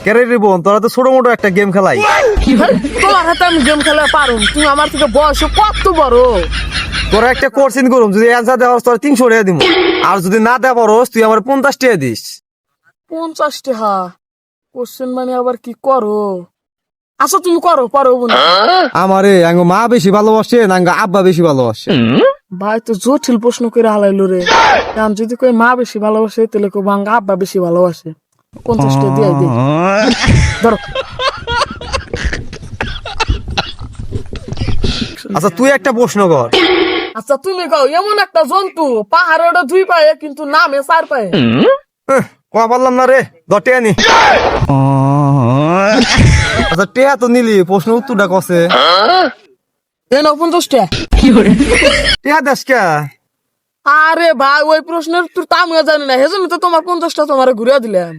কেরে রে বোন, তোরা তো ছোট মোটো একটা গেম খেলাই। তোমার হাতে আমি গেম খেলা পারুম, তুমি আমার থেকে বয়স কত বড়। তোরা একটা কোর্সিন করুম, যদি অ্যান্সার দেওয়া তোরা 300 টাকা দিব, আর যদি না দেওয়া পারোস তুই আমার 50 টাকা দিস। 50 টাকা কোশ্চেন মানে আবার কি করো? আচ্ছা তুমি করো, পারো না? আমারে আঙ্গ মা বেশি ভালোবাসে না আঙ্গ আব্বা বেশি ভালোবাসে? ভাই তো জটিল প্রশ্ন করে হালাইলো রে। কারণ যদি কই মা বেশি ভালোবাসে তাহলে কই বাঙ্গা আব্বা বেশি ভালোবাসে। 50 টাকা দিয়ে দিই, ধরো। আচ্ছা তুই একটা প্রশ্ন কর। আচ্ছা তুমি কও, এমন একটা জন্তু পাহাড়ে ওটা 2 পায়ে কিন্তু নামে 4 পায়ে। কয়া পারলাম না রে, 10 টাকা নি। আচ্ছা টেয়া তো নিলি, প্রশ্ন উত্তরটা কছে? এ নাও 50 টাকা। টেয়া দেশ কে? আরে ভাই ওই প্রশ্নের উত্তর তো আমিও জানি না, সেজন্য তো তোমার 50 টা তোমার ঘুরে দিলাম।